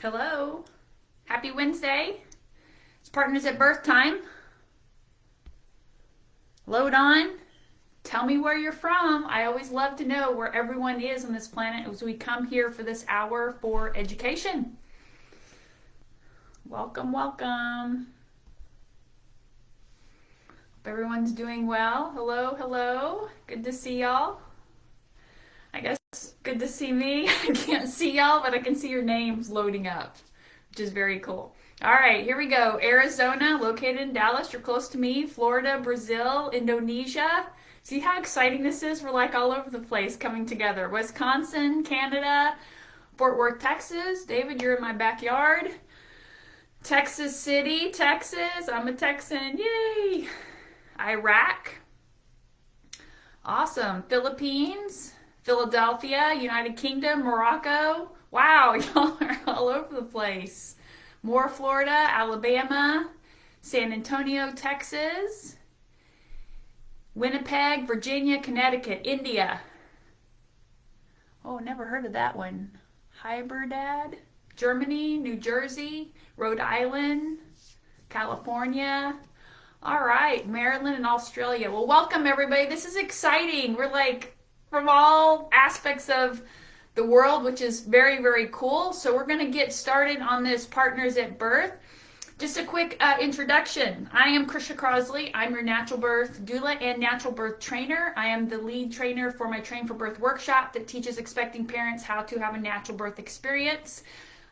Hello. Happy Wednesday. It's Partners at Birth time. Load on. Tell me where you're from. I always love to know where everyone is on this planet as we come here for this hour for education. Welcome, welcome. Hope everyone's doing well. Hello, hello. Good to see y'all. I guess good to see me. I can't see y'all, but I can see your names loading up, which is very cool. All right, here we go. Arizona, located in Dallas. You're close to me. Florida, Brazil, Indonesia. See how exciting this is? We're like all over the place coming together. Wisconsin, Canada, Fort Worth, Texas. David, you're in my backyard. Texas City, Texas. I'm a Texan. Yay. Iraq. Awesome. Philippines. Philadelphia, United Kingdom, Morocco. Wow, y'all are all over the place. More Florida, Alabama, San Antonio, Texas, Winnipeg, Virginia, Connecticut, India. Oh, never heard of that one. Hybridad, Germany, New Jersey, Rhode Island, California. All right, Maryland and Australia. Well, welcome everybody. This is exciting. We're like from all aspects of the world, which is very, very cool. So we're going to get started on this Partners at Birth. Just a quick introduction. I am Krisha Crosley. I'm your natural birth doula and natural birth trainer. I am the lead trainer for my Train for Birth workshop that teaches expecting parents how to have a natural birth experience.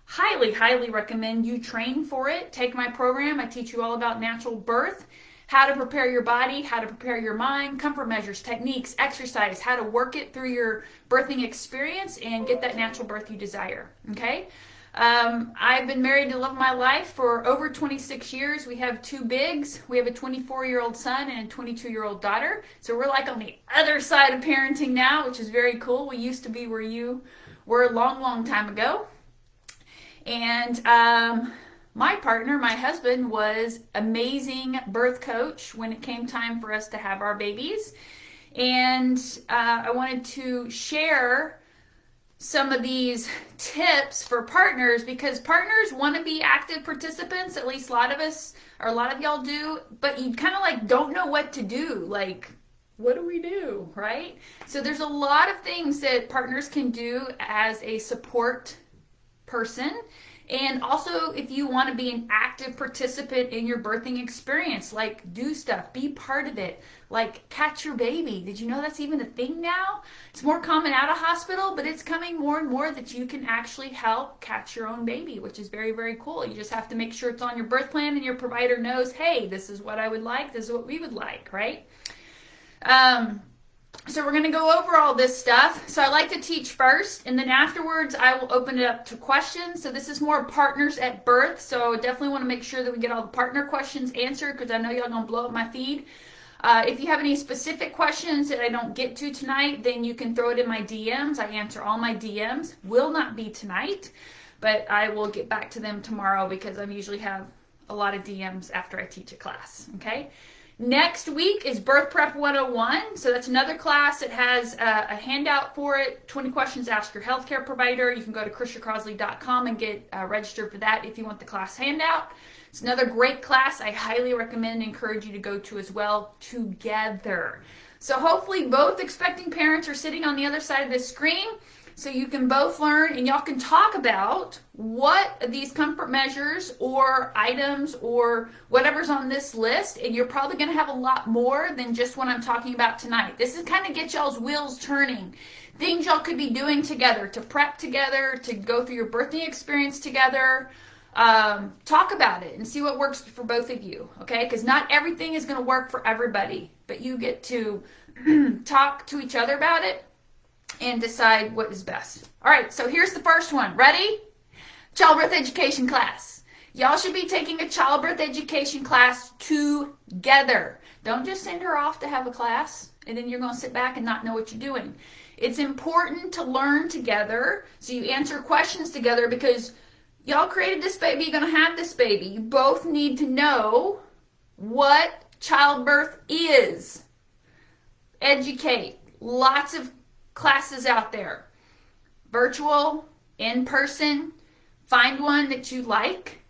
Highly, highly recommend you train for it. Take my program. I teach you all about natural birth, how to prepare your body, how to prepare your mind, comfort measures, techniques, exercise, how to work it through your birthing experience and get that natural birth you desire, okay? I've been married to the love of my life for over 26 years. We have two bigs. We have a 24-year-old son and a 22-year-old daughter. So we're like on the other side of parenting now, which is very cool. We used to be where you were a long, long time ago. And my partner, my husband, was amazing birth coach when it came time for us to have our babies. And I wanted to share some of these tips for partners because partners want to be active participants. At least a lot of us, or a lot of y'all do, but you kind of like don't know what to do. Like, what do we do, right? So there's a lot of things that partners can do as a support person. And also, if you want to be an active participant in your birthing experience, like do stuff, be part of it, like catch your baby. Did you know that's even a thing now? It's more common out of hospital, but it's coming more and more that you can actually help catch your own baby, which is very, very cool. You just have to make sure it's on your birth plan and your provider knows, hey, this is what I would like, this is what we would like, right? So we're going to go over all this stuff. So I like to teach first, and then afterwards I will open it up to questions. So this is more Partners at Birth. So definitely want to make sure that we get all the partner questions answered because I know y'all going to blow up my feed. If you have any specific questions that I don't get to tonight, then you can throw it in my DMs. I answer all my DMs. Will not be tonight, but I will get back to them tomorrow because I usually have a lot of DMs after I teach a class, okay? Next week is Birth Prep 101. So that's another class that has a handout for it. 20 questions to ask your healthcare provider. You can go to KrishaCrosley.com and get registered for that if you want the class handout. It's another great class I highly recommend and encourage you to go to as well together. So hopefully both expecting parents are sitting on the other side of the screen so you can both learn and y'all can talk about what these comfort measures or items or whatever's on this list, and you're probably going to have a lot more than just what I'm talking about tonight. This is kind of get y'all's wheels turning. Things y'all could be doing together to prep together, to go through your birthing experience together. Talk about it and see what works for both of you, okay? Because not everything is going to work for everybody, but you get to talk to each other about it and decide what is best. All right, so here's the first one. Ready? Childbirth education class. Y'all should be taking a childbirth education class together. Don't just send her off to have a class and then you're going to sit back and not know what you're doing. It's important to learn together so you answer questions together because y'all created this baby, you're going to have this baby. You both need to know what childbirth is. Educate. Lots of classes out there. Virtual, in person, Find one that you like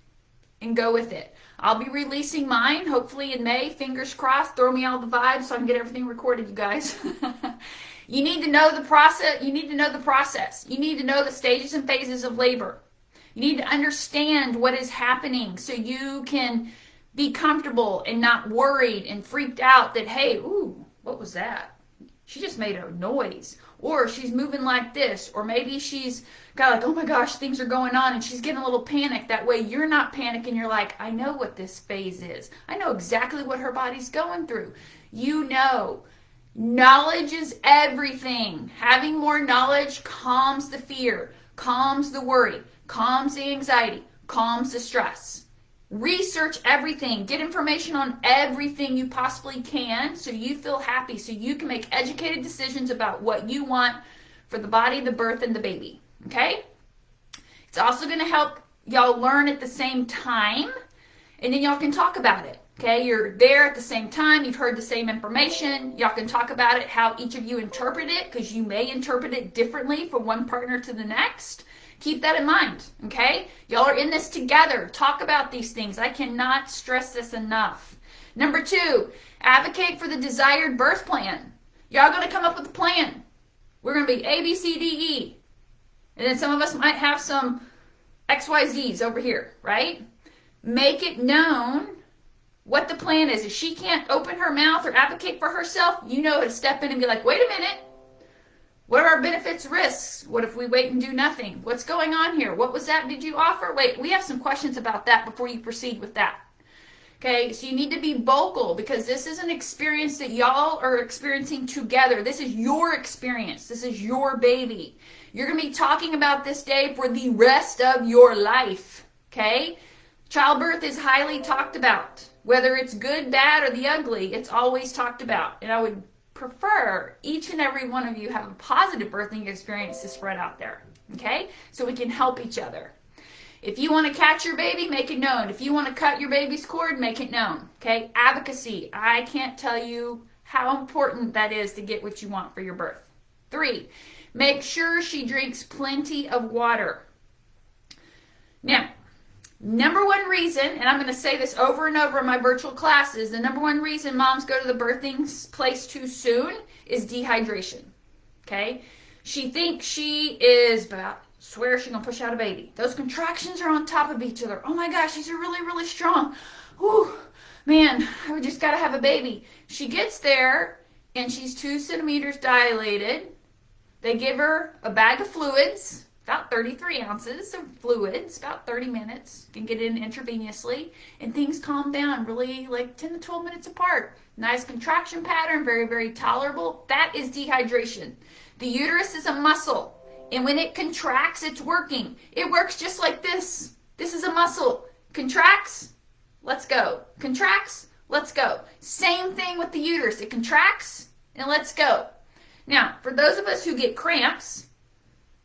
and go with it. I'll be releasing mine hopefully in May. Fingers crossed. Throw me all the vibes so I can get everything recorded, you guys. You need to know the process. You need to know the process. You need to know the stages and phases of labor. You need to understand what is happening so you can be comfortable and not worried and freaked out that, hey, ooh, what was that? She just made a noise. Or she's moving like this. Or maybe she's got like, oh my gosh, things are going on, and she's getting a little panicked. That way you're not panicking. You're like, I know what this phase is. I know exactly what her body's going through. You know. Knowledge is everything. Having more knowledge calms the fear, calms the worry, calms the anxiety, calms the stress. Research everything. Get information on everything you possibly can so you feel happy, so you can make educated decisions about what you want for the body, the birth, and the baby. Okay? It's also going to help y'all learn at the same time, and then y'all can talk about it. Okay, you're there at the same time. You've heard the same information. Y'all can talk about it, how each of you interpret it, because you may interpret it differently from one partner to the next. Keep that in mind, okay? Y'all are in this together. Talk about these things. I cannot stress this enough. Number 2, advocate for the desired birth plan. Y'all going to come up with a plan. We're going to be A, B, C, D, E. And then some of us might have some XYZs over here, right? Make it known what the plan is. If she can't open her mouth or advocate for herself, you know to step in and be like, wait a minute. What are our benefits, risks? What if we wait and do nothing? What's going on here? What was that? Did you offer? Wait, we have some questions about that before you proceed with that. Okay, so you need to be vocal because this is an experience that y'all are experiencing together. This is your experience. This is your baby. You're going to be talking about this day for the rest of your life. Okay? Childbirth is highly talked about. Whether it's good, bad, or the ugly, it's always talked about. And I would prefer each and every one of you have a positive birthing experience to spread out there. Okay? So we can help each other. If you want to catch your baby, make it known. If you want to cut your baby's cord, make it known. Okay? Advocacy. I can't tell you how important that is to get what you want for your birth. 3, make sure she drinks plenty of water. Now, number 1 reason, and I'm going to say this over and over in my virtual classes, the number 1 reason moms go to the birthing place too soon is dehydration. Okay? She thinks she is about, swear she's going to push out a baby. Those contractions are on top of each other. Oh my gosh, these are really, really strong. Whew, man, I just got to have a baby. She gets there and she's 2 centimeters dilated. They give her a bag of fluids, about 33 ounces of fluids, about 30 minutes. You can get in intravenously, and things calm down really like 10 to 12 minutes apart. Nice contraction pattern, very, very tolerable. That is dehydration. The uterus is a muscle, and when it contracts, it's working. It works just like this. This is a muscle. Contracts, let's go. Contracts, let's go. Same thing with the uterus. It contracts, and let's go. Now, for those of us who get cramps,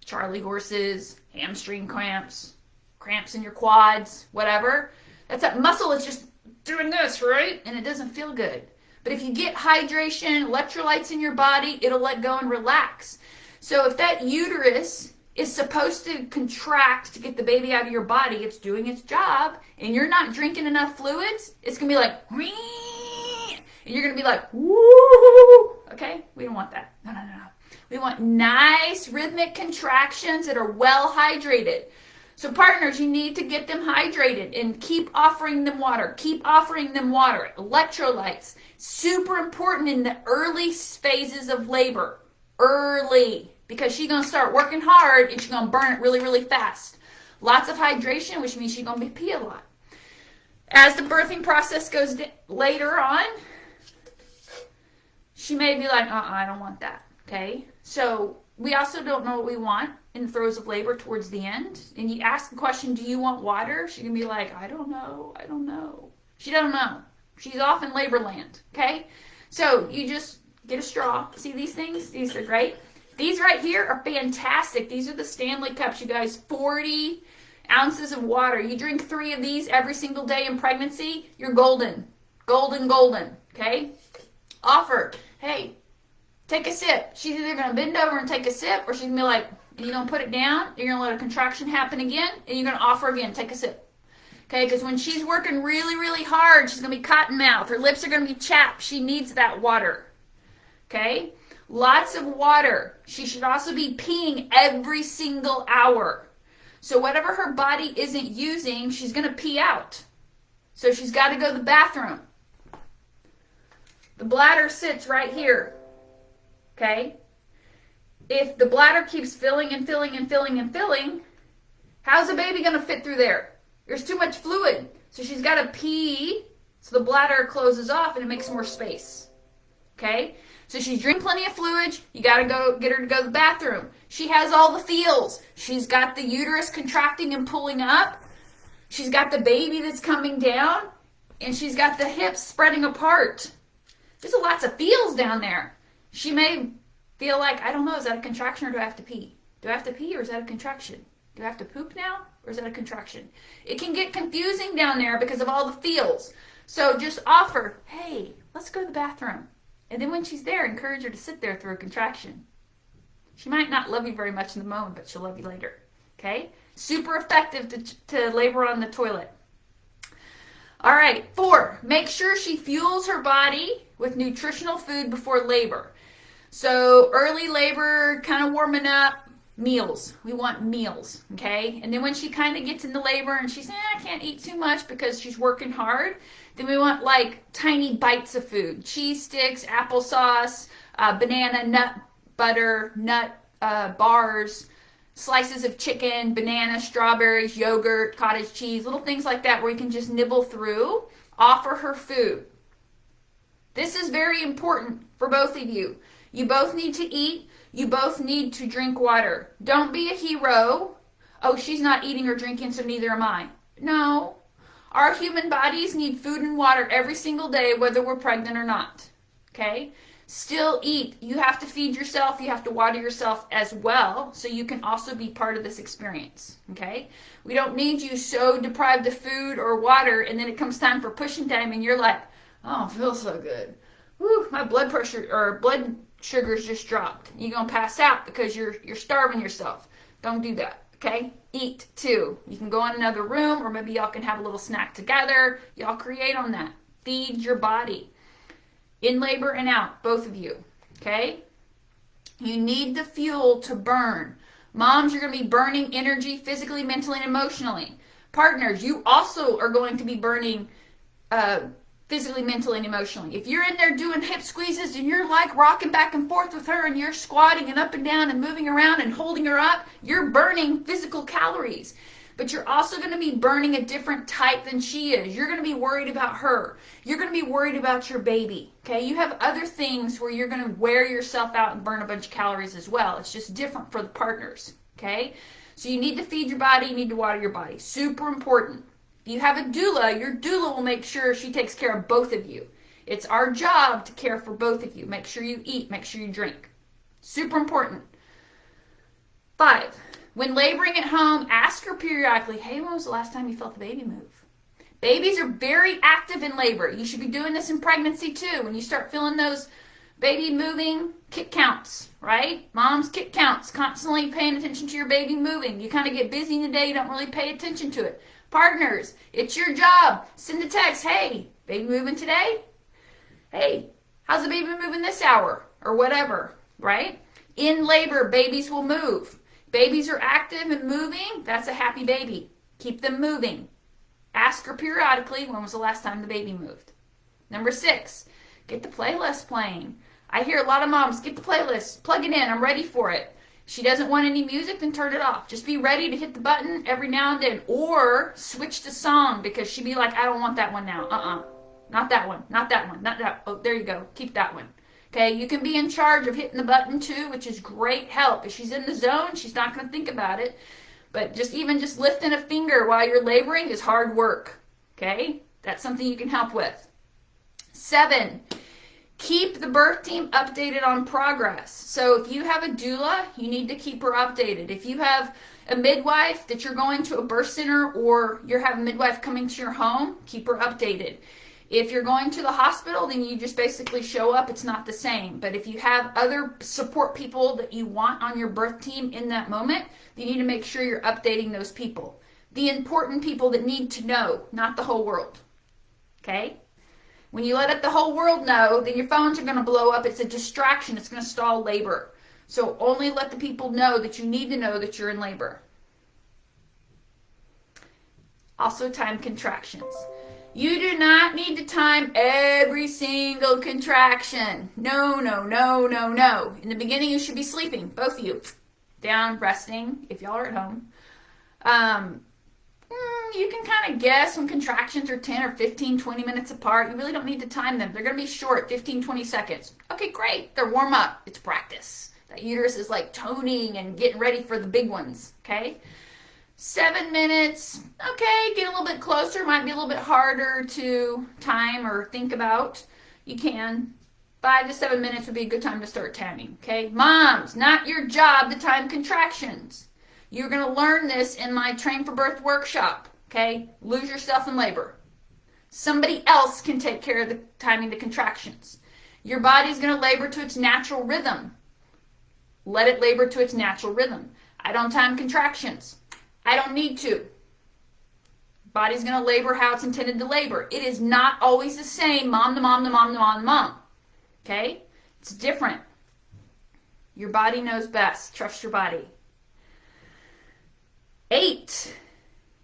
Charlie horses, hamstring cramps, cramps in your quads, whatever, that's that muscle is just doing this, right? And it doesn't feel good. But if you get hydration, electrolytes in your body, it'll let go and relax. So if that uterus is supposed to contract to get the baby out of your body, it's doing its job, and you're not drinking enough fluids, it's going to be like, and you're going to be like, woo. Okay? We don't want that. No. We want nice rhythmic contractions that are well hydrated. So partners, you need to get them hydrated and keep offering them water. Keep offering them water. Electrolytes. Super important in the early phases of labor. Early. Because she's going to start working hard and she's going to burn it really, really fast. Lots of hydration, which means she's going to pee a lot. As the birthing process goes later on, she may be like, I don't want that. Okay? So we also don't know what we want in the throes of labor towards the end. And you ask the question, do you want water? She can be like, I don't know. She doesn't know. She's off in labor land. Okay? So you just get a straw. See these things? These are great. These right here are fantastic. These are the Stanley cups, you guys. 40 ounces of water. You drink 3 of these every single day in pregnancy, you're golden. Golden. Okay? Offer. Hey, take a sip. She's either going to bend over and take a sip, or she's going to be like, and you're going to put it down, and you're going to let a contraction happen again, and you're going to offer again. Take a sip. Okay, because when she's working really, really hard, she's going to be cotton mouth. Her lips are going to be chapped. She needs that water. Okay? Lots of water. She should also be peeing every single hour. So whatever her body isn't using, she's going to pee out. So she's got to go to the bathroom. The bladder sits right here. Okay? If the bladder keeps filling and filling and filling and filling, how's the baby going to fit through there? There's too much fluid. So she's got to pee so the bladder closes off and it makes more space. Okay? So she's drinking plenty of fluid. You got to go get her to go to the bathroom. She has all the feels. She's got the uterus contracting and pulling up. She's got the baby that's coming down. And she's got the hips spreading apart. There's lots of feels down there. She may feel like, I don't know, is that a contraction or do I have to pee? Do I have to pee or is that a contraction? Do I have to poop now or is that a contraction? It can get confusing down there because of all the feels. So just offer, hey, let's go to the bathroom. And then when she's there, encourage her to sit there through a contraction. She might not love you very much in the moment, but she'll love you later. Okay? Super effective to labor on the toilet. All right, 4, make sure she fuels her body with nutritional food before labor. So early labor, kind of warming up, meals. We want meals, okay? And then when she kind of gets into labor and she's, I can't eat too much because she's working hard, then we want like tiny bites of food. Cheese sticks, applesauce, banana, nut butter, nut bars, slices of chicken, banana, strawberries, yogurt, cottage cheese, little things like that where you can just nibble through. Offer her food. This is very important for both of you. You both need to eat. You both need to drink water. Don't be a hero. Oh, she's not eating or drinking, so neither am I. No. Our human bodies need food and water every single day, whether we're pregnant or not. Okay? Still eat. You have to feed yourself. You have to water yourself as well, so you can also be part of this experience. Okay? We don't need you so deprived of food or water, and then it comes time for pushing time, and you're like, oh, it feels so good. Whew, my blood pressure or blood sugar's just dropped. You're going to pass out because you're starving yourself. Don't do that, okay? Eat, too. You can go in another room, or maybe y'all can have a little snack together. Y'all create on that. Feed your body. In labor and out, both of you, okay? You need the fuel to burn. Moms, you're going to be burning energy physically, mentally, and emotionally. Partners, you also are going to be burning physically, mentally, and emotionally. If you're in there doing hip squeezes and you're like rocking back and forth with her and you're squatting and up and down and moving around and holding her up, you're burning physical calories. But you're also going to be burning a different type than she is. You're going to be worried about her. You're going to be worried about your baby. Okay? You have other things where you're going to wear yourself out and burn a bunch of calories as well. It's just different for the partners. Okay? So you need to feed your body. You need to water your body. Super important. If you have a doula, your doula will make sure she takes care of both of you. It's our job to care for both of you. Make sure you eat. Make sure you drink. Super important. 5, when laboring at home, ask her periodically, hey, when was the last time you felt the baby move? Babies are very active in labor. You should be doing this in pregnancy too. When you start feeling those baby moving, kick counts, right? Moms, kick counts. Constantly paying attention to your baby moving. You kind of get busy in the day. You don't really pay attention to it. Partners, it's your job. Send a text. Hey, baby moving today? Hey, how's the baby moving this hour? Or whatever, right? In labor, babies will move. Babies are active and moving. That's a happy baby. Keep them moving. Ask her periodically, when was the last time the baby moved? Number 6, get the playlist playing. I hear a lot of moms, get the playlist, plug it in, I'm ready for it. She doesn't want any music, then turn it off. Just be ready to hit the button every now and then. Or switch to song because she'd be like, I don't want that one now. Not that one. Not that one. Not that. Oh, there you go. Keep that one. Okay, you can be in charge of hitting the button too, which is great help. If she's in the zone, she's not going to think about it. But just lifting a finger while you're laboring is hard work. Okay, that's something you can help with. 7, keep the birth team updated on progress. So if you have a doula, you need to keep her updated. If you have a midwife that you're going to a birth center or you're having a midwife coming to your home, keep her updated. If you're going to the hospital, then you just basically show up. It's not the same. But if you have other support people that you want on your birth team in that moment, you need to make sure you're updating those people. The important people that need to know, not the whole world. Okay? When you let the whole world know, then your phones are going to blow up. It's a distraction. It's going to stall labor. So only let the people know that you need to know that you're in labor. Also, time contractions. You do not need to time every single contraction. No, no, no, no, no. In the beginning, you should be sleeping, both of you. Down, resting, if y'all are at home. You can kind of guess when contractions are 10 or 15, 20 minutes apart. You really don't need to time them. They're going to be short, 15, 20 seconds. Okay, great. They're warm up. It's practice. That uterus is like toning and getting ready for the big ones, okay? 7 minutes, okay, get a little bit closer. Might be a little bit harder to time or think about. You can. 5 to 7 minutes would be a good time to start timing, okay? Moms, not your job to time contractions. You're going to learn this in my Train for Birth workshop, okay? Lose yourself in labor. Somebody else can take care of the timing the contractions. Your body's going to labor to its natural rhythm. Let it labor to its natural rhythm. I don't time contractions. I don't need to. Body's going to labor how it's intended to labor. It is not always the same mom to mom to mom to mom to mom. Okay? It's different. Your body knows best. Trust your body. 8.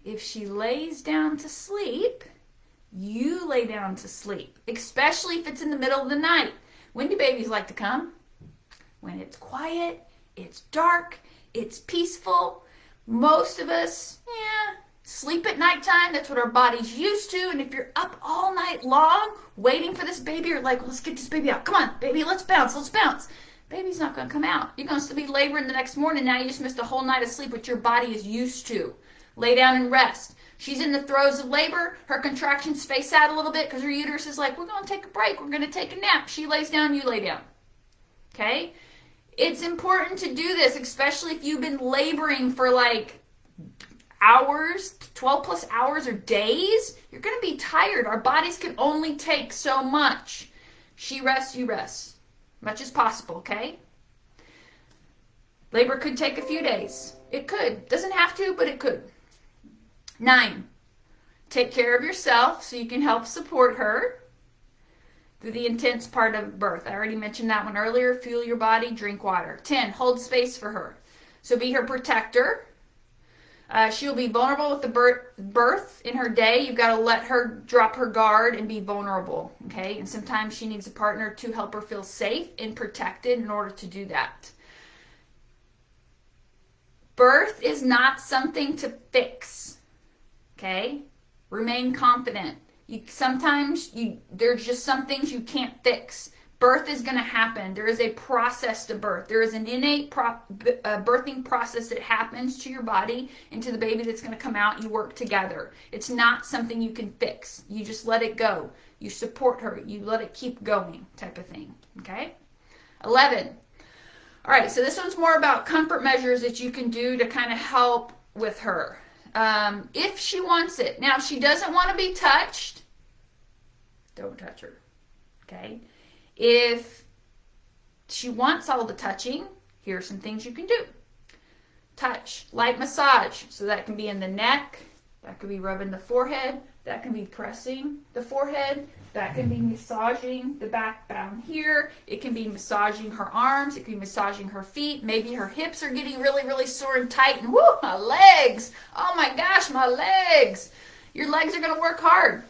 If she lays down to sleep, you lay down to sleep. Especially if it's in the middle of the night. When do babies like to come? When it's quiet, it's dark, it's peaceful. Most of us, sleep at nighttime. That's what our body's used to. And if you're up all night long waiting for this baby, you're like, well, let's get this baby out. Come on, baby, let's bounce, let's bounce. Baby's not going to come out. You're going to still be laboring the next morning. Now you just missed a whole night of sleep, which your body is used to. Lay down and rest. She's in the throes of labor. Her contractions space out a little bit because her uterus is like, we're going to take a break. We're going to take a nap. She lays down, you lay down. Okay? It's important to do this, especially if you've been laboring for like hours, 12 plus hours or days. You're going to be tired. Our bodies can only take so much. She rests, you rest. Much as possible, okay? Labor could take a few days. It could. Doesn't have to, but it could. 9. Take care of yourself so you can help support her through the intense part of birth. I already mentioned that one earlier. Fuel your body, drink water. 10. Hold space for her. So be her protector. She'll be vulnerable with the birth in her day. You've got to let her drop her guard and be vulnerable, okay? And sometimes she needs a partner to help her feel safe and protected in order to do that. Birth is not something to fix, okay? Remain confident. There's just some things you can't fix. Birth is going to happen. There is a process to birth. There is an innate birthing process that happens to your body and to the baby that's going to come out. You work together. It's not something you can fix. You just let it go. You support her. You let it keep going type of thing. Okay? 11. All right, so this one's more about comfort measures that you can do to kind of help with her. If she wants it. Now, if she doesn't want to be touched, don't touch her. Okay? If she wants all the touching, here are some things you can do. Touch, light massage. So that can be in the neck, that could be rubbing the forehead, that can be pressing the forehead, that can be massaging the back down here. It can be massaging her arms, it can be massaging her feet. Maybe her hips are getting really, really sore and tight. And whoo, my legs. Oh my gosh, my legs. Your legs are going to work hard.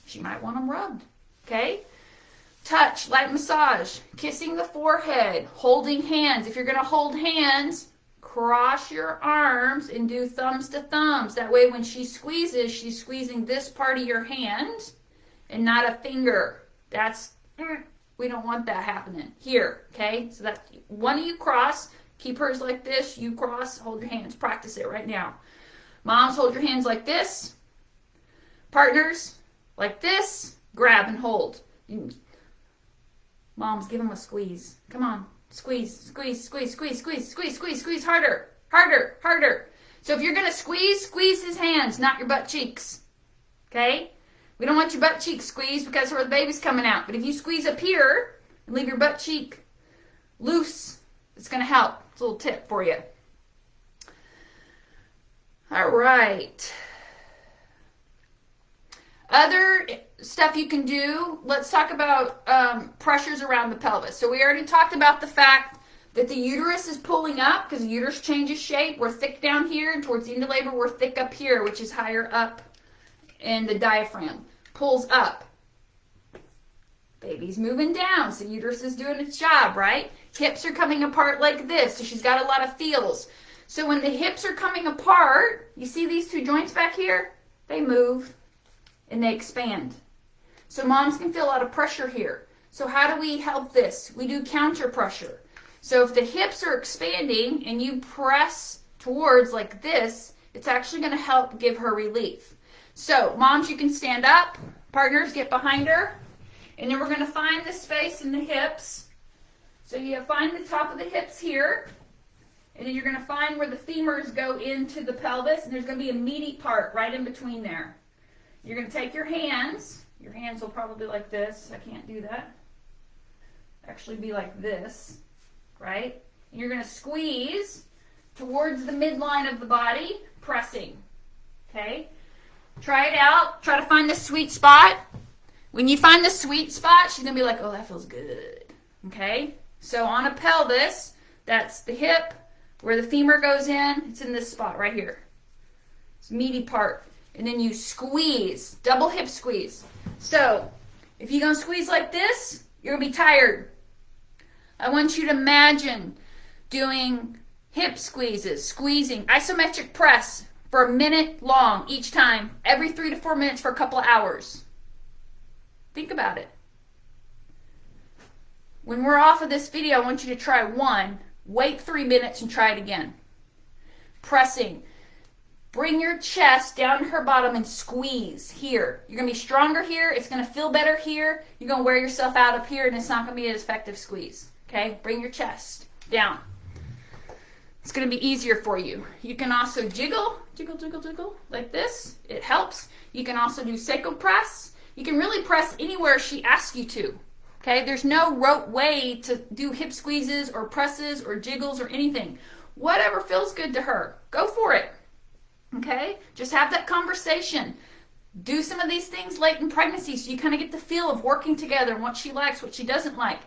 She might want them rubbed. Okay? Touch, light massage, kissing the forehead, holding hands. If you're going to hold hands, cross your arms and do thumbs to thumbs. That way when she squeezes, she's squeezing this part of your hand and not a finger. We don't want that happening. Here, okay? So that one of you cross, keep hers like this, you cross, hold your hands. Practice it right now. Moms, hold your hands like this. Partners, like this, grab and hold. Moms, give them a squeeze. Come on. Squeeze, squeeze, squeeze, squeeze, squeeze, squeeze, squeeze, squeeze. Harder, harder, harder. So if you're going to squeeze his hands, not your butt cheeks. Okay? We don't want your butt cheek squeezed because where the baby's coming out. But if you squeeze up here and leave your butt cheek loose, it's going to help. It's a little tip for you. All right. Other stuff you can do, let's talk about pressures around the pelvis. So we already talked about the fact that the uterus is pulling up because the uterus changes shape. We're thick down here, and towards the end of labor, we're thick up here, which is higher up in the diaphragm. Pulls up. Baby's moving down, so uterus is doing its job, right? Hips are coming apart like this, so she's got a lot of feels. So when the hips are coming apart, you see these two joints back here? They move and they expand. So moms can feel a lot of pressure here. So how do we help this? We do counter pressure. So if the hips are expanding and you press towards like this, it's actually going to help give her relief. So moms, you can stand up. Partners, get behind her. And then we're going to find the space in the hips. So you find the top of the hips here. And then you're going to find where the femurs go into the pelvis. And there's going to be a meaty part right in between there. You're going to take your hands. Your hands will probably be like this. I can't do that. Actually be like this, right? And you're going to squeeze towards the midline of the body, pressing. Okay? Try it out. Try to find the sweet spot. When you find the sweet spot, she's going to be like, oh, that feels good. Okay? So on a pelvis, that's the hip. Where the femur goes in, it's in this spot right here. It's a meaty part. And then you squeeze, double hip squeeze. So if you're going to squeeze like this, you're going to be tired. I want you to imagine doing hip squeezes, squeezing, isometric press for a minute long each time, every 3 to 4 minutes for a couple of hours. Think about it. When we're off of this video, I want you to try one. Wait 3 minutes and try it again. Pressing. Bring your chest down to her bottom and squeeze here. You're going to be stronger here. It's going to feel better here. You're going to wear yourself out up here, and it's not going to be an effective squeeze. Okay? Bring your chest down. It's going to be easier for you. You can also jiggle, jiggle, jiggle, jiggle, like this. It helps. You can also do sacral press. You can really press anywhere she asks you to. Okay, there's no rote way to do hip squeezes or presses or jiggles or anything. Whatever feels good to her, go for it. Okay, just have that conversation. Do some of these things late in pregnancy so you kind of get the feel of working together and what she likes, what she doesn't like.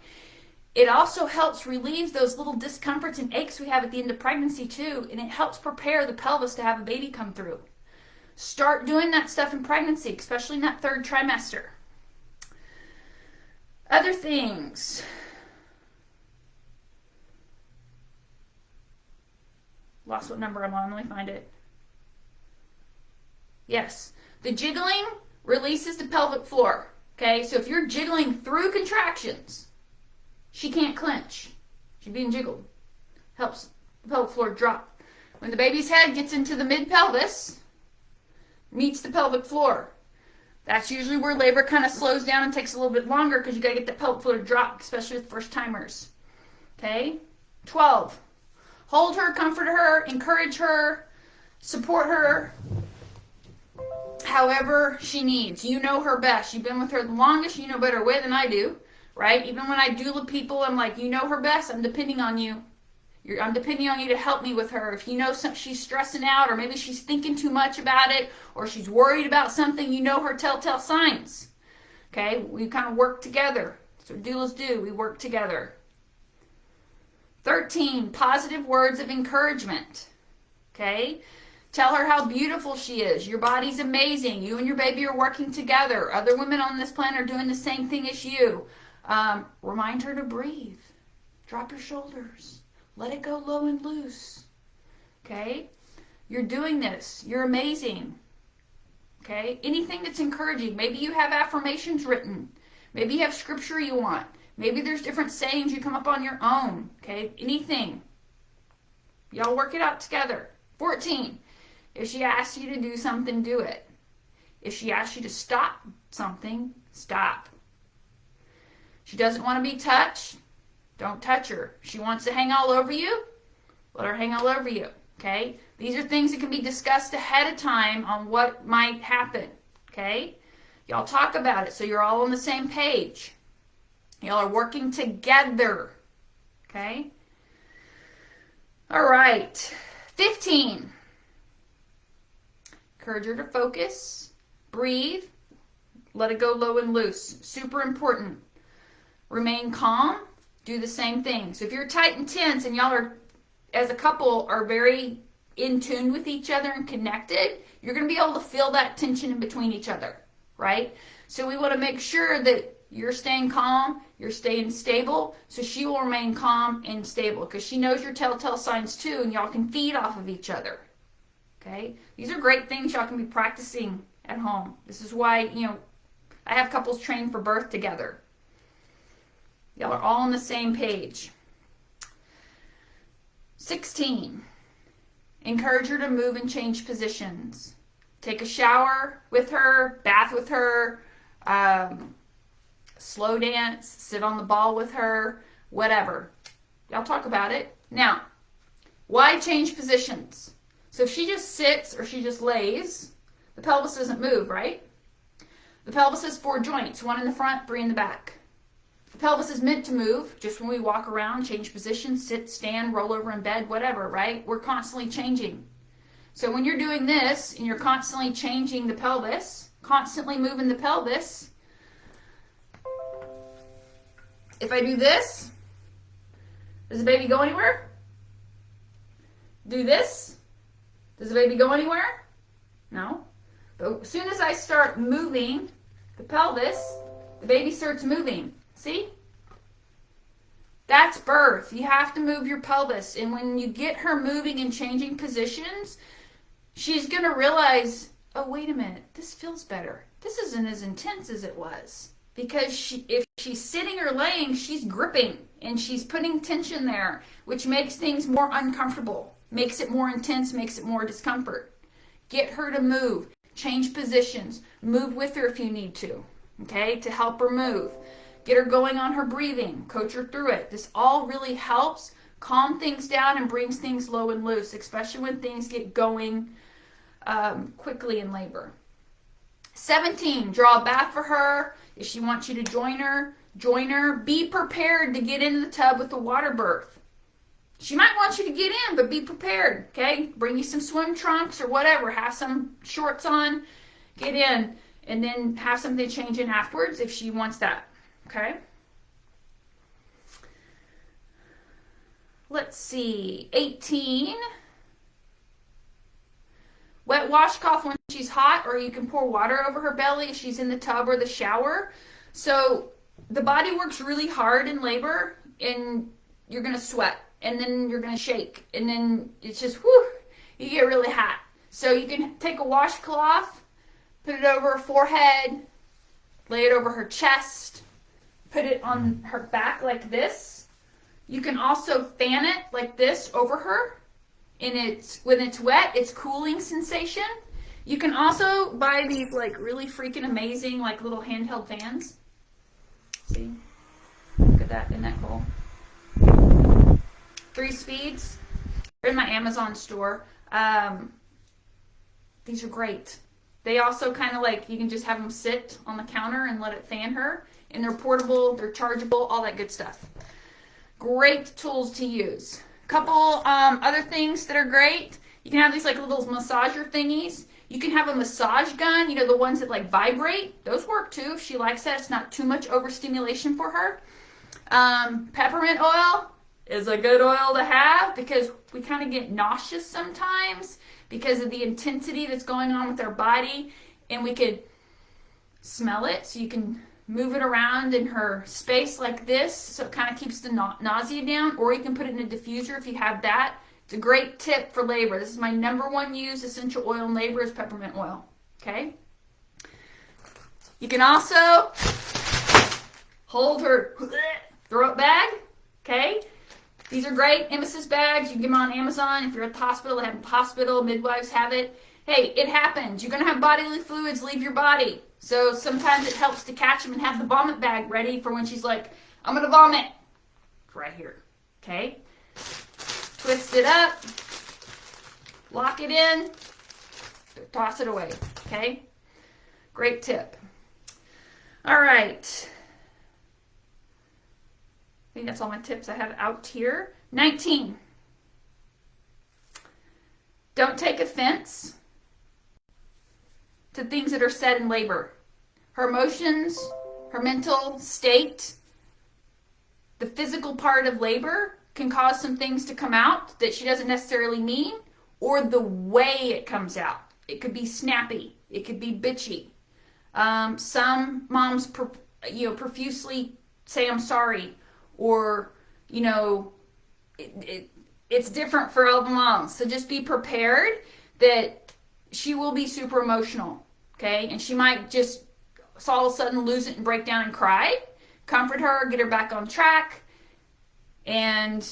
It also helps relieve those little discomforts and aches we have at the end of pregnancy too, and it helps prepare the pelvis to have a baby come through. Start doing that stuff in pregnancy, especially in that 3rd trimester. Other things. Lost what number I'm on. Let me find it. Yes. The jiggling releases the pelvic floor. Okay? So if you're jiggling through contractions, she can't clench. She's being jiggled. Helps the pelvic floor drop. When the baby's head gets into the mid-pelvis, meets the pelvic floor, that's usually where labor kind of slows down and takes a little bit longer because you got to get the pelvic floor to drop, especially with first timers. Okay? 12. Hold her, comfort her, encourage her, support her however she needs. You know her best. You've been with her the longest. You know better way than I do, right? Even when I doula people, I'm like, you know her best. I'm depending on you. I'm depending on you to help me with her. If you know she's stressing out, or maybe she's thinking too much about it, or she's worried about something, you know her telltale signs. Okay? We kind of work together. That's what doulas do. We work together. 13, positive words of encouragement. Okay? Tell her how beautiful she is. Your body's amazing. You and your baby are working together. Other women on this planet are doing the same thing as you. Remind her to breathe. Drop your shoulders. Let it go low and loose. Okay? You're doing this. You're amazing. Okay? Anything that's encouraging. Maybe you have affirmations written. Maybe you have scripture you want. Maybe there's different sayings you come up on your own. Okay? Anything. Y'all work it out together. 14. If she asks you to do something, do it. If she asks you to stop something, stop. She doesn't want to be touched. Don't touch her. She wants to hang all over you. Let her hang all over you. Okay? These are things that can be discussed ahead of time on what might happen. Okay? Y'all talk about it so you're all on the same page. Y'all are working together. Okay? All right. 15. Encourage her to focus, breathe, let it go low and loose. Super important. Remain calm. Do the same thing. So if you're tight and tense and y'all are, as a couple, are very in tune with each other and connected, you're going to be able to feel that tension in between each other, right? So we want to make sure that you're staying calm, you're staying stable, so she will remain calm and stable because she knows your telltale signs too, and y'all can feed off of each other. Okay? These are great things y'all can be practicing at home. This is why, I have couples train for birth together. Y'all are all on the same page. 16. Encourage her to move and change positions. Take a shower with her, bath with her, slow dance, sit on the ball with her, whatever. Y'all talk about it. Now, why change positions? So if she just sits or she just lays, the pelvis doesn't move, right? The pelvis has 4 joints, 1 in the front, 3 in the back. The pelvis is meant to move just when we walk around, change positions, sit, stand, roll over in bed, whatever, right? We're constantly changing. So when you're doing this and you're constantly changing the pelvis, constantly moving the pelvis, if I do this, does the baby go anywhere? Do this, does the baby go anywhere? No. But as soon as I start moving the pelvis, the baby starts moving. See? That's birth. You have to move your pelvis. And when you get her moving and changing positions, she's going to realize, oh, wait a minute, this feels better. This isn't as intense as it was. Because if she's sitting or laying, she's gripping and she's putting tension there, which makes things more uncomfortable, makes it more intense, makes it more discomfort. Get her to move, change positions, move with her if you need to, okay, to help her move. Get her going on her breathing, coach her through it. This all really helps calm things down and brings things low and loose, especially when things get going quickly in labor. 17, draw a bath for her. If she wants you to join her, join her. Be prepared to get into the tub with the water birth. She might want you to get in, but be prepared, okay? Bring you some swim trunks or whatever. Have some shorts on, get in, and then have something to change in afterwards if she wants that, okay? Let's see, 18. Wet washcloth when she's hot, or you can pour water over her belly if she's in the tub or the shower. So the body works really hard in labor, and you're going to sweat, and then you're going to shake, and then it's just, whew, you get really hot. So you can take a washcloth, put it over her forehead, lay it over her chest, put it on her back like this. You can also fan it like this over her. And when it's wet, it's cooling sensation. You can also buy these like really freaking amazing like little handheld fans. See? Look at that, isn't that cool? 3 speeds. They're in my Amazon store. These are great. They also kind of like, you can just have them sit on the counter and let it fan her. And they're portable, they're chargeable, all that good stuff. Great tools to use. Couple other things that are great. You can have these like little massager thingies. You can have a massage gun, the ones that like vibrate. Those work too if she likes that. It's not too much overstimulation for her. Peppermint oil is a good oil to have because we kind of get nauseous sometimes because of the intensity that's going on with our body, and we could smell it, so you can move it around in her space like this so it kind of keeps the nausea down, or you can put it in a diffuser if you have that. It's a great tip for labor. This is my #1 used essential oil in labor is peppermint oil. Okay? You can also hold her throat bag. Okay? These are great emesis bags. You can get them on Amazon. If you're at the hospital, they have them at the hospital. Midwives have it. Hey, it happens. You're going to have bodily fluids leave your body. So sometimes it helps to catch them and have the vomit bag ready for when she's like, I'm going to vomit. Right here. Okay? Twist it up. Lock it in. Toss it away. Okay? Great tip. All right. I think that's all my tips I have out here. 19. Don't take offense to things that are said in labor. Her emotions, her mental state, the physical part of labor can cause some things to come out that she doesn't necessarily mean, or the way it comes out. It could be snappy. It could be bitchy. Some moms, profusely say I'm sorry, or it's different for all the moms. So just be prepared that she will be super emotional, okay? And she might just all of a sudden lose it and break down and cry. Comfort her, get her back on track, and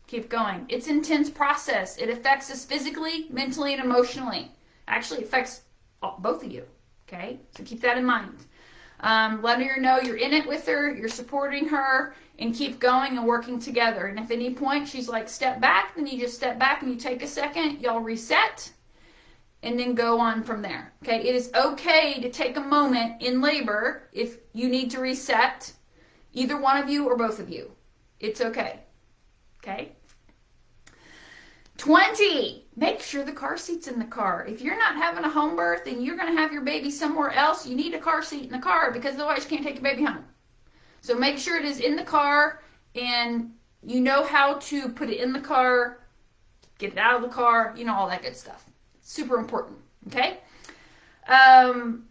keep going. It's an intense process. It affects us physically, mentally, and emotionally. Actually, it affects both of you, okay? So keep that in mind. Letting her know you're in it with her, you're supporting her, and keep going and working together. And if at any point she's like, step back, then you just step back and you take a second, y'all reset, and then go on from there. Okay, it is okay to take a moment in labor if you need to reset, either one of you or both of you. It's okay. Okay? 20. Make sure the car seat's in the car. If you're not having a home birth and you're going to have your baby somewhere else, you need a car seat in the car, because otherwise you can't take your baby home. So make sure it is in the car, and you know how to put it in the car, get it out of the car, all that good stuff. Super important, okay?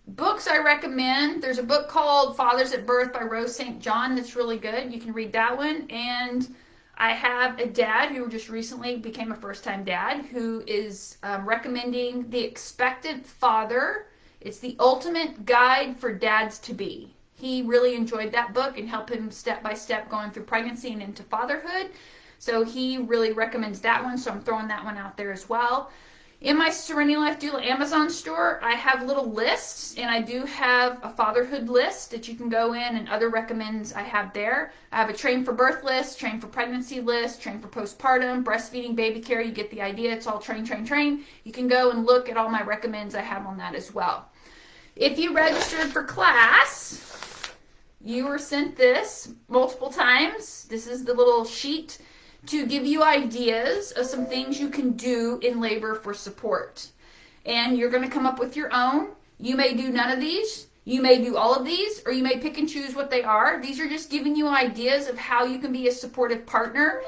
Books I recommend. There's a book called Fathers at Birth by Rose St. John that's really good. You can read that one. And I have a dad who just recently became a first-time dad who is recommending The Expectant Father. It's the ultimate guide for dads to be. He really enjoyed that book and helped him step by step going through pregnancy and into fatherhood. So he really recommends that one. So I'm throwing that one out there as well. In my Serenity Life Doula Amazon store, I have little lists, and I do have a fatherhood list that you can go in, and other recommends I have there. I have a train for birth list, train for pregnancy list, train for postpartum, breastfeeding, baby care. You get the idea. It's all train, train, train. You can go and look at all my recommends I have on that as well. If you registered for class, you were sent this multiple times. This is the little sheet to give you ideas of some things you can do in labor for support. And you're going to come up with your own. You may do none of these. You may do all of these, or you may pick and choose what they are. These are just giving you ideas of how you can be a supportive partner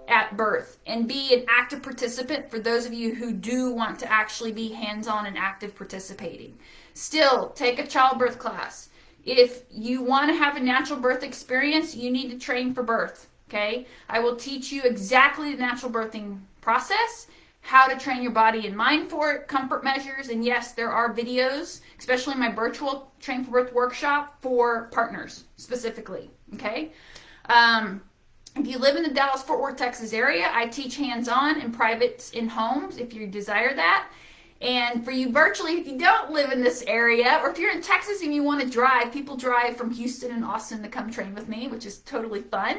at birth and be an active participant for those of you who do want to actually be hands-on and active participating. Still, take a childbirth class. If you want to have a natural birth experience, you need to train for birth, okay? I will teach you exactly the natural birthing process, how to train your body and mind for it, comfort measures, and yes, there are videos, especially in my virtual Train for Birth workshop for partners specifically, okay? If you live in the Dallas-Fort Worth, Texas area, I teach hands-on and privates in homes if you desire that. And for you virtually, if you don't live in this area, or if you're in Texas and you want to drive, people drive from Houston and Austin to come train with me, which is totally fun.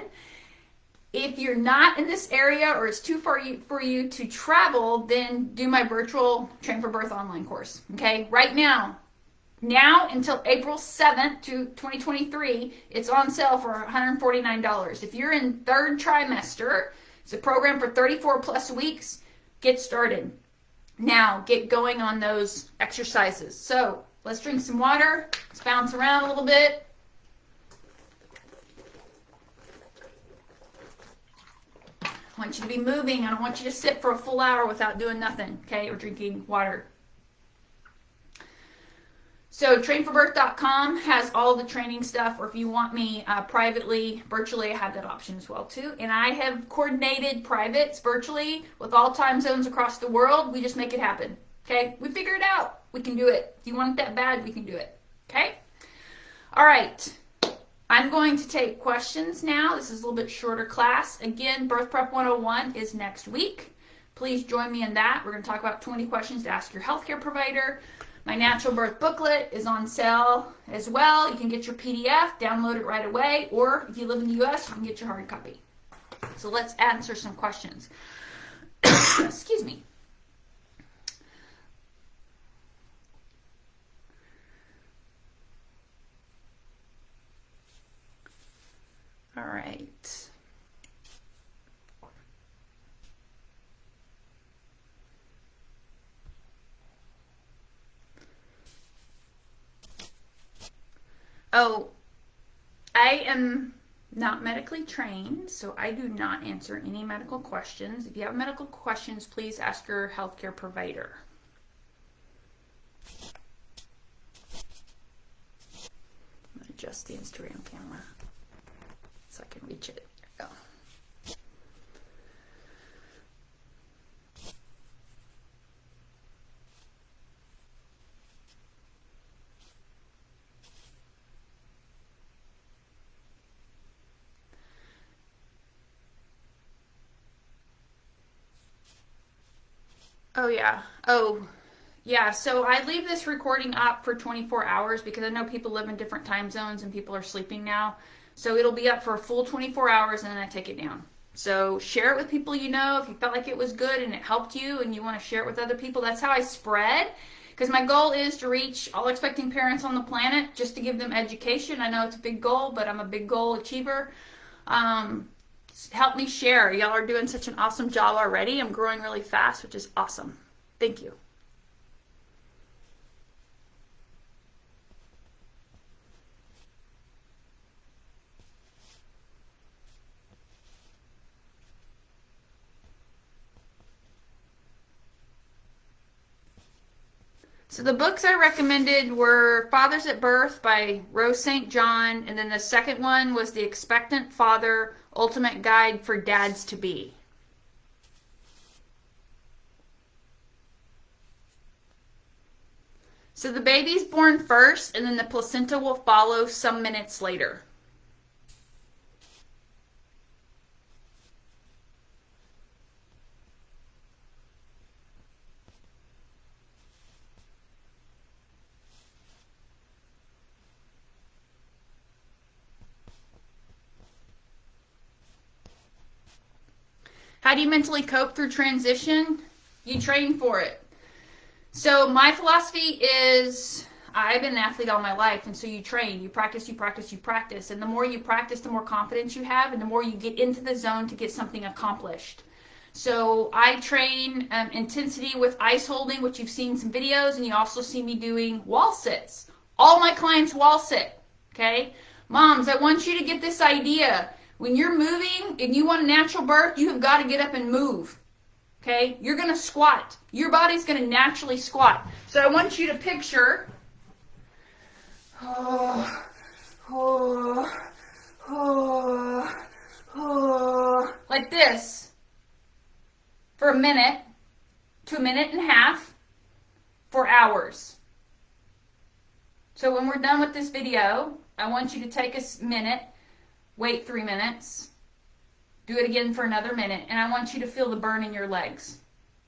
If you're not in this area or it's too far for you to travel, then do my virtual Train for Birth online course, okay? Right now until April 7th to 2023, it's on sale for $149. If you're in third trimester, it's a program for 34 plus weeks, get started. Now, get going on those exercises. So, let's drink some water. Let's bounce around a little bit. I want you to be moving. I don't want you to sit for a full hour without doing nothing, okay, or drinking water. So, trainforbirth.com has all the training stuff, or if you want me privately, virtually, I have that option as well, too. And I have coordinated privates virtually with all time zones across the world. We just make it happen, okay? We figure it out. We can do it. If you want it that bad, we can do it, okay? All right. I'm going to take questions now. This is a little bit shorter class. Again, Birth Prep 101 is next week. Please join me in that. We're going to talk about 20 questions to ask your healthcare provider. My natural birth booklet is on sale as well. You can get your PDF, download it right away, or if you live in the U.S., you can get your hard copy. So let's answer some questions. Excuse me. Oh, I am not medically trained, so I do not answer any medical questions. If you have medical questions, please ask your healthcare provider. I'm going to adjust the Instagram camera so I can reach it. There we go. Oh, yeah. Oh, yeah. So I leave this recording up for 24 hours because I know people live in different time zones and people are sleeping now. So it'll be up for a full 24 hours and then I take it down. So share it with people you know. If you felt like it was good and it helped you and you want to share it with other people, that's how I spread. Because my goal is to reach all expecting parents on the planet just to give them education. I know it's a big goal, but I'm a big goal achiever. Help me share. Y'all are doing such an awesome job already. I'm growing really fast, which is awesome. Thank you. So the books I recommended were Fathers at Birth by Rose St. John, and then the second one was The Expectant Father, Ultimate Guide for Dads to Be. So the baby's born first, and then the placenta will follow some minutes later. How do you mentally cope through transition? You train for it. So my philosophy is, I've been an athlete all my life, and so you train, you practice, you practice, you practice. And the more you practice, the more confidence you have, and the more you get into the zone to get something accomplished. So I train intensity with ice holding, which you've seen some videos, and you also see me doing wall sits. All my clients wall sit, okay? Moms, I want you to get this idea. When you're moving and you want a natural birth, you have got to get up and move. Okay? You're going to squat. Your body's going to naturally squat. So I want you to picture like this for a minute to a minute and a half for hours. So when we're done with this video, I want you to take a minute, wait 3 minutes, do it again for another minute, and I want you to feel the burn in your legs,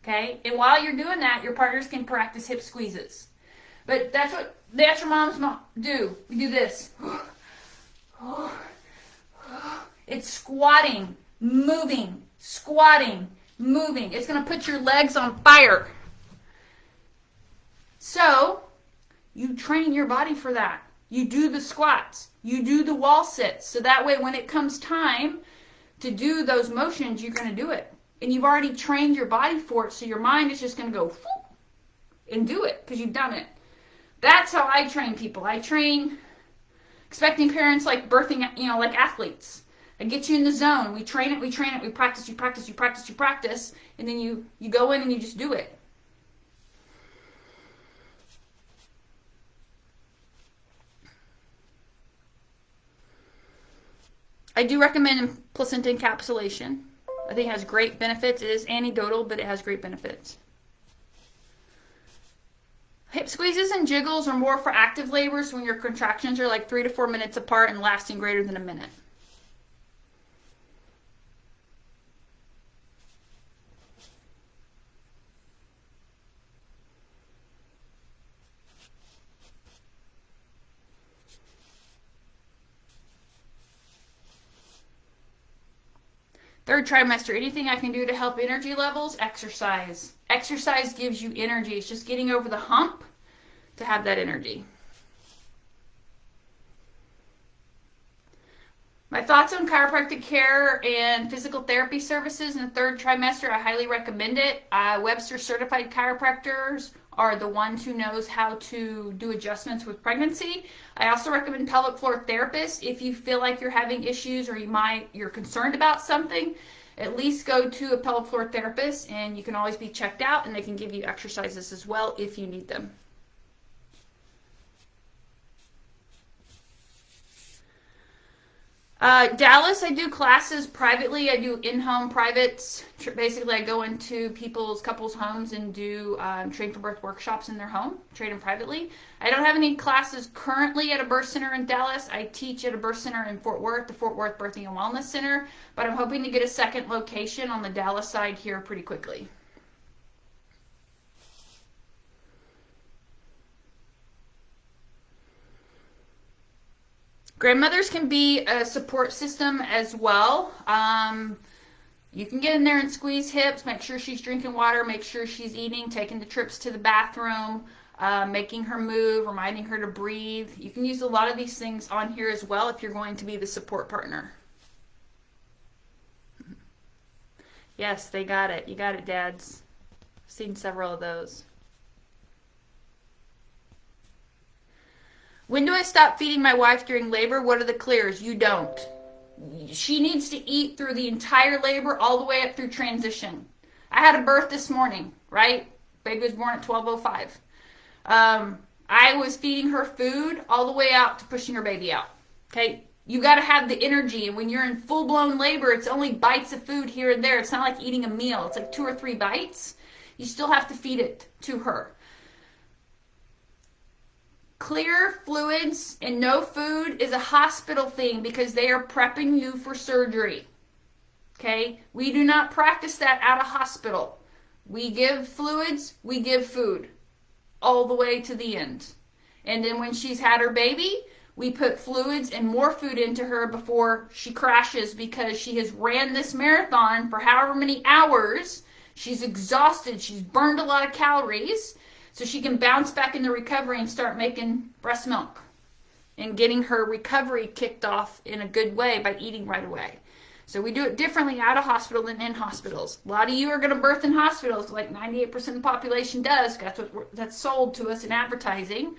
okay? And while you're doing that, your partners can practice hip squeezes. But that's what natural moms do. We do this. It's squatting, moving, squatting, moving. It's going to put your legs on fire. So, you train your body for that. You do the squats. You do the wall sits. So that way when it comes time to do those motions, you're going to do it. And you've already trained your body for it, so your mind is just going to go whoop, and do it because you've done it. That's how I train people. I train expecting parents like birthing, like athletes. I get you in the zone. We train it, we practice, you practice, you practice, you practice, and then you go in and you just do it. I do recommend placenta encapsulation. I think it has great benefits. It is anecdotal, but it has great benefits. Hip squeezes and jiggles are more for active labors when your contractions are like 3 to 4 minutes apart and lasting greater than a minute. Third trimester, anything I can do to help energy levels? Exercise. Exercise gives you energy. It's just getting over the hump to have that energy. My thoughts on chiropractic care and physical therapy services in the third trimester, I highly recommend it. Webster certified chiropractors are the ones who knows how to do adjustments with pregnancy. I also recommend pelvic floor therapists if you feel like you're having issues or you're concerned about something. At least go to a pelvic floor therapist, and you can always be checked out, and they can give you exercises as well if you need them. Dallas, I do classes privately. I do in-home privates. Basically, I go into couples' homes and do Train for Birth workshops in their home, train them privately. I don't have any classes currently at a birth center in Dallas. I teach at a birth center in Fort Worth, the Fort Worth Birthing and Wellness Center, but I'm hoping to get a second location on the Dallas side here pretty quickly. Grandmothers can be a support system as well. You can get in there and squeeze hips, make sure she's drinking water, make sure she's eating, taking the trips to the bathroom, making her move, reminding her to breathe. You can use a lot of these things on here as well if you're going to be the support partner. Yes, they got it. You got it, dads. I've seen several of those. When do I stop feeding my wife during labor? What are the clears? You don't. She needs to eat through the entire labor all the way up through transition. I had a birth this morning, right? Baby was born at 12:05. I was feeding her food all the way out to pushing her baby out. Okay? You got to have the energy, and when you're in full-blown labor, it's only bites of food here and there. It's not like eating a meal. It's like 2 or 3 bites. You still have to feed it to her. Clear fluids and no food is a hospital thing because they are prepping you for surgery. Okay? We do not practice that at a hospital. We give fluids, we give food all the way to the end. And then when she's had her baby, we put fluids and more food into her before she crashes because she has ran this marathon for however many hours. She's exhausted. She's burned a lot of calories. So she can bounce back into recovery and start making breast milk and getting her recovery kicked off in a good way by eating right away. So we do it differently out of hospital than in hospitals. A lot of you are going to birth in hospitals, like 98% of the population does. That's sold to us in advertising.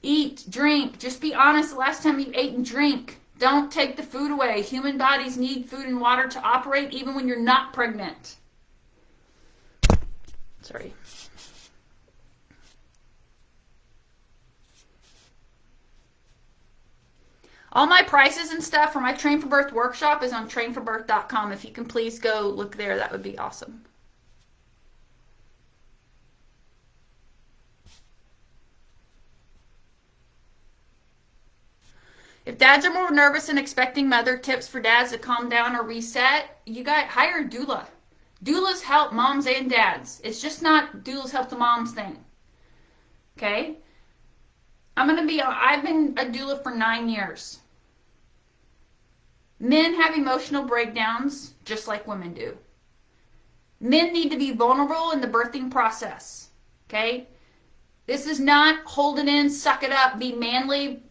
Eat, drink. Just be honest the last time you ate and drink. Don't take the food away. Human bodies need food and water to operate even when you're not pregnant. Sorry. All my prices and stuff for my Train for Birth workshop is on trainforbirth.com. If you can please go look there, that would be awesome. If dads are more nervous and expecting mother, tips for dads to calm down or reset, you got hire a doula. Doulas help moms and dads. It's just not doulas help the moms thing. Okay? I've been a doula for 9 years. Men have emotional breakdowns just like women do. Men need to be vulnerable in the birthing process. Okay? This is not hold it in, suck it up, be manly,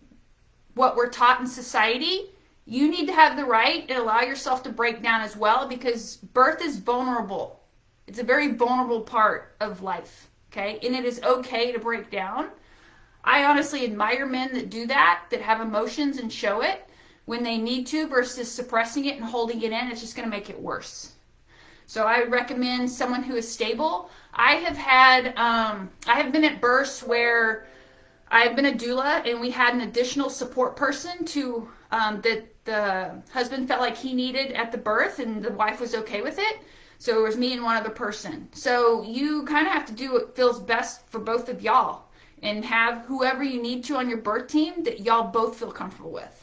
what we're taught in society. You need to have the right and allow yourself to break down as well because birth is vulnerable. It's a very vulnerable part of life, okay? And it is okay to break down. I honestly admire men that do that have emotions and show it when they need to versus suppressing it and holding it in. It's just going to make it worse. So I recommend someone who is stable. I have been at births where I've been a doula and we had an additional support person to that the husband felt like he needed at the birth and the wife was okay with it. So it was me and one other person. So you kind of have to do what feels best for both of y'all and have whoever you need to on your birth team that y'all both feel comfortable with.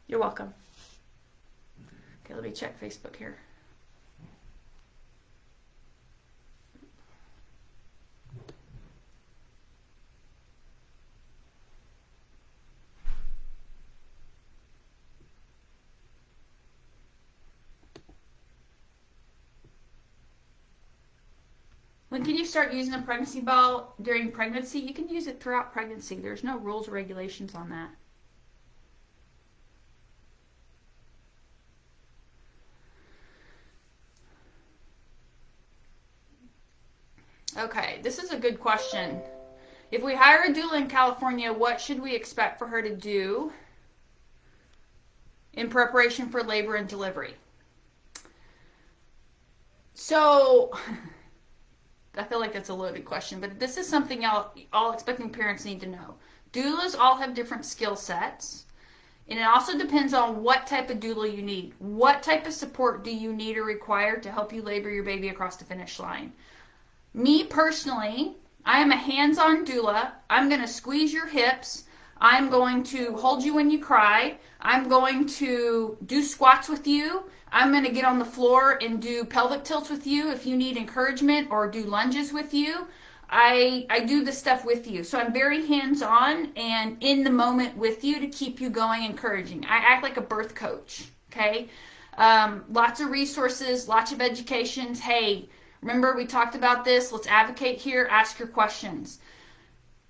You're welcome. Okay, let me check Facebook here. question, can you start using a pregnancy ball during pregnancy? You can use it throughout pregnancy. There's no rules or regulations on that. Okay, this is a good question. If we hire a doula in California, what should we expect for her to do in preparation for labor and delivery? So, I feel like that's a loaded question, but this is something all expecting parents need to know. Doulas all have different skill sets, and it also depends on what type of doula you need. What type of support do you need or require to help you labor your baby across the finish line? Me personally, I am a hands-on doula. I'm going to squeeze your hips. I'm going to hold you when you cry. I'm going to do squats with you. I'm going to get on the floor and do pelvic tilts with you if you need encouragement, or do lunges with you. I do this stuff with you. So I'm very hands-on and in the moment with you to keep you going, encouraging. I act like a birth coach, okay? Lots of resources, lots of educations. Hey, remember we talked about this. Let's advocate here. Ask your questions.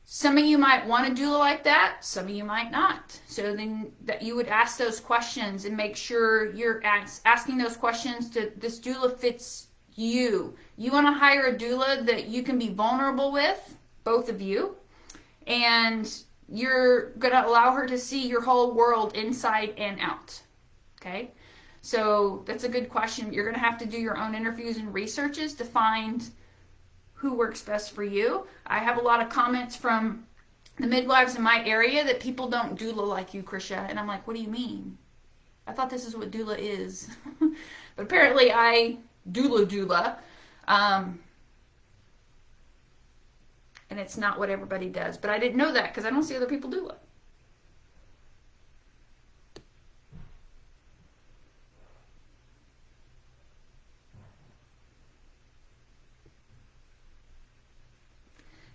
Some of you might want to doula like that. Some of you might not. So then that you would ask those questions and make sure you're asking those questions to this doula fits you. You want to hire a doula that you can be vulnerable with, both of you, and you're going to allow her to see your whole world inside and out. Okay? So that's a good question. You're going to have to do your own interviews and researches to find who works best for you. I have a lot of comments from the midwives in my area that people don't doula like you, Krisha. And I'm like, what do you mean? I thought this is what doula is. But apparently I doula. And it's not what everybody does. But I didn't know that because I don't see other people doula.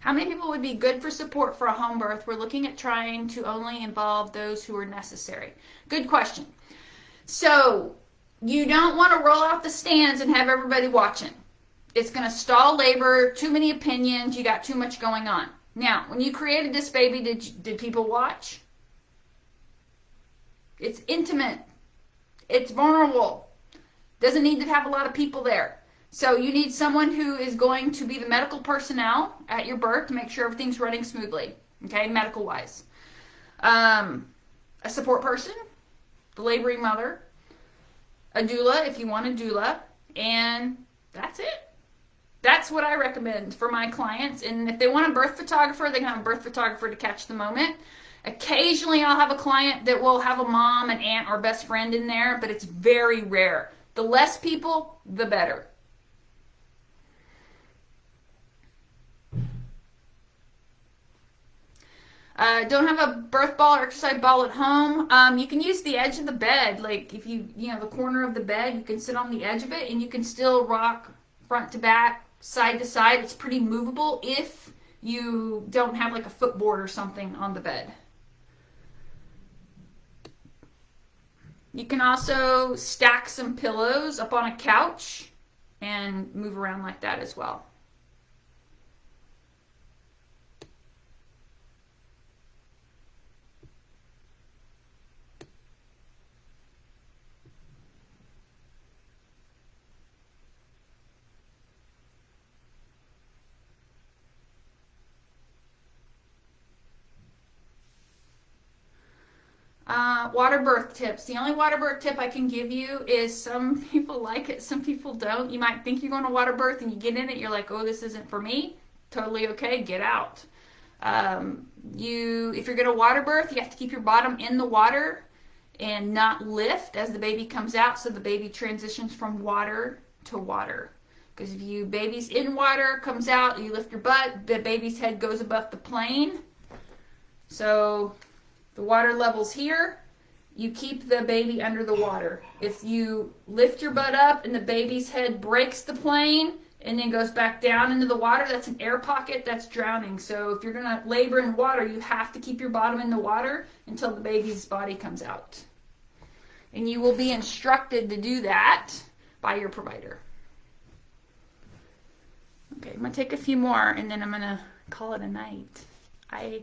How many people would be good for support for a home birth? We're looking at trying to only involve those who are necessary. Good question. So you don't want to roll out the stands and have everybody watching. It's going to stall labor, too many opinions, you got too much going on. Now, when you created this baby, did people watch? It's intimate. It's vulnerable. Doesn't need to have a lot of people there. So you need someone who is going to be the medical personnel at your birth to make sure everything's running smoothly, okay, medical-wise. A support person, the laboring mother, a doula if you want a doula, and that's it. That's what I recommend for my clients. And if they want a birth photographer, they can have a birth photographer to catch the moment. Occasionally I'll have a client that will have a mom, an aunt, or best friend in there, but it's very rare. The less people, the better. Don't have a birth ball or exercise ball at home. You can use the edge of the bed. Like if you the corner of the bed, you can sit on the edge of it and you can still rock front to back, side to side. It's pretty movable if you don't have like a footboard or something on the bed. You can also stack some pillows up on a couch and move around like that as well. Water birth tips. The only water birth tip I can give you is some people like it, some people don't. You might think you're going to water birth and you get in it, you're like, oh, this isn't for me. Totally okay, get out. If you're going to water birth, you have to keep your bottom in the water and not lift as the baby comes out, so the baby transitions from water to water. Because if you baby's in water, comes out, you lift your butt, the baby's head goes above the plane. So the water level's here, you keep the baby under the water. If you lift your butt up and the baby's head breaks the plane and then goes back down into the water, that's an air pocket, that's drowning. So if you're going to labor in water, you have to keep your bottom in the water until the baby's body comes out. And you will be instructed to do that by your provider. Okay, I'm going to take a few more and then I'm going to call it a night. I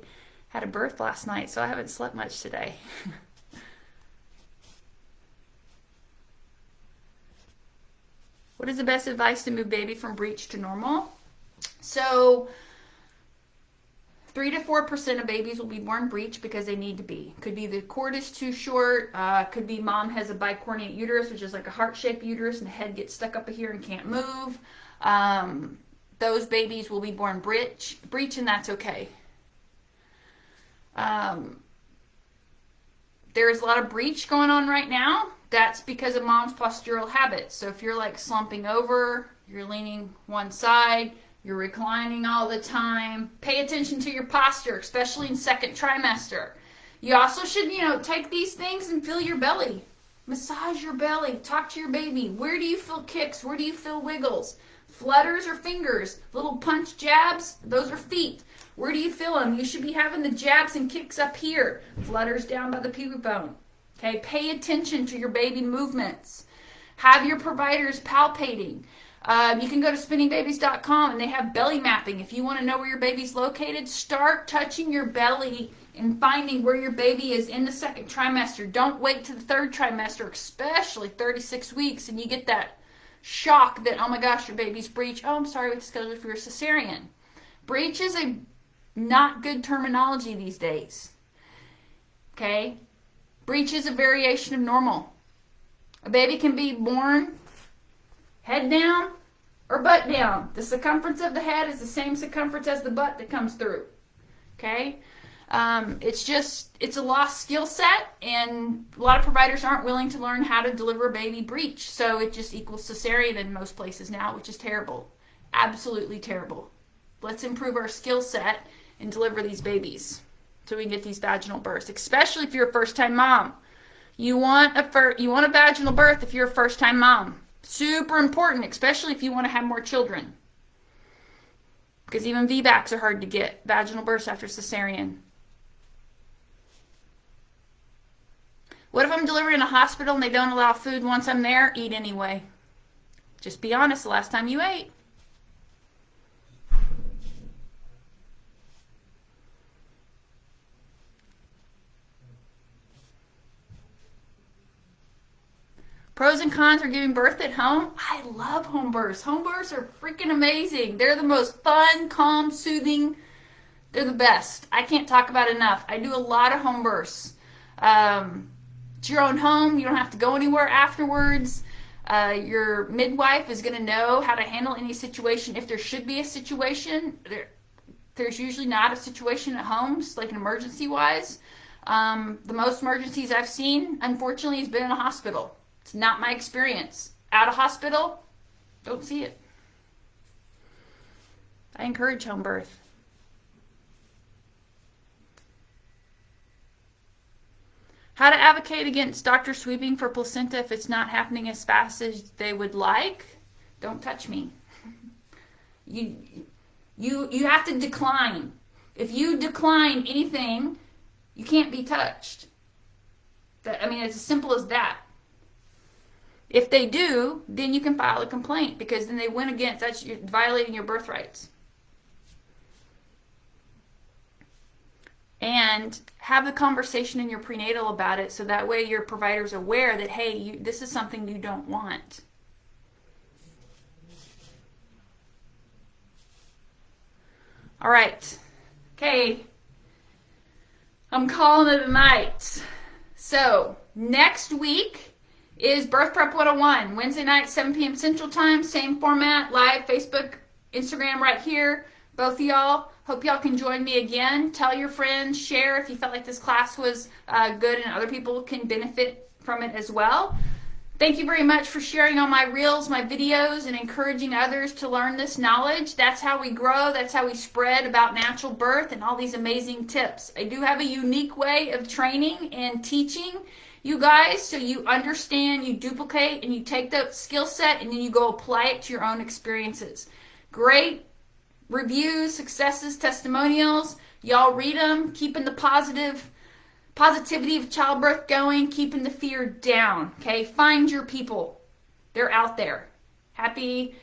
had a birth last night, so I haven't slept much today. What is the best advice to move baby from breech to normal? So 3 to 4% of babies will be born breech because they need to be. Could be the cord is too short. Could be mom has a bicornuate uterus, which is like a heart-shaped uterus, and the head gets stuck up here and can't move. Those babies will be born breech, and that's okay. There's a lot of breech going on right now. That's because of mom's postural habits. So if you're like slumping over, you're leaning one side, you're reclining all the time, pay attention to your posture, especially in second trimester. You also should, take these things and feel your belly. Massage your belly. Talk to your baby. Where do you feel kicks? Where do you feel wiggles? Flutters or fingers? Little punch jabs? Those are feet. Where do you feel them? You should be having the jabs and kicks up here. Flutters down by the pubic bone. Okay, pay attention to your baby movements. Have your providers palpating. You can go to spinningbabies.com and they have belly mapping. If you want to know where your baby's located, start touching your belly and finding where your baby is in the second trimester. Don't wait to the third trimester, especially 36 weeks, and you get that shock that, oh my gosh, your baby's breech. Oh, I'm sorry, we have to schedule for your cesarean. Breech is a not good terminology these days. Okay? Breech is a variation of normal. A baby can be born head down or butt down. The circumference of the head is the same circumference as the butt that comes through. Okay? It's a lost skill set, and a lot of providers aren't willing to learn how to deliver a baby breech. So it just equals cesarean in most places now, which is terrible. Absolutely terrible. Let's improve our skill set and deliver these babies so we can get these vaginal births, especially if you're a first-time mom. You want a vaginal birth if you're a first-time mom. Super important, especially if you want to have more children. Because even VBACs are hard to get, vaginal births after cesarean. What if I'm delivering in a hospital and they don't allow food once I'm there? Eat anyway. Just be honest, the last time you ate. Pros and cons are giving birth at home. I love home births. Home births are freaking amazing. They're the most fun, calm, soothing. They're the best. I can't talk about it enough. I do a lot of home births. It's your own home. You don't have to go anywhere afterwards. Your midwife is going to know how to handle any situation. If there should be a situation, there's usually not a situation at home, like an emergency-wise. The most emergencies I've seen, unfortunately, has been in a hospital. It's not my experience. Out of hospital, don't see it. I encourage home birth. How to advocate against doctor sweeping for placenta if it's not happening as fast as they would like? Don't touch me. You have to decline. If you decline anything, you can't be touched. It's as simple as that. If they do, then you can file a complaint because then they win against, you're violating your birth rights. And have the conversation in your prenatal about it so that way your provider's aware that, hey, this is something you don't want. All right. Okay. I'm calling it a night. So, next week is Birth Prep 101, Wednesday night, 7 p.m. Central Time, same format, live, Facebook, Instagram right here. Both of y'all, hope y'all can join me again. Tell your friends, share if you felt like this class was good and other people can benefit from it as well. Thank you very much for sharing all my reels, my videos, and encouraging others to learn this knowledge. That's how we grow. That's how we spread about natural birth and all these amazing tips. I do have a unique way of training and teaching you guys so you understand, you duplicate, and you take the skill set and then you go apply it to your own experiences. Great reviews, successes, testimonials. Y'all read them, keeping the positivity of childbirth going, keeping the fear down. Okay, find your people. They're out there. Happy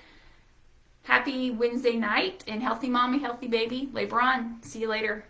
Happy Wednesday night, and healthy mommy, healthy baby. Labor on. See you later.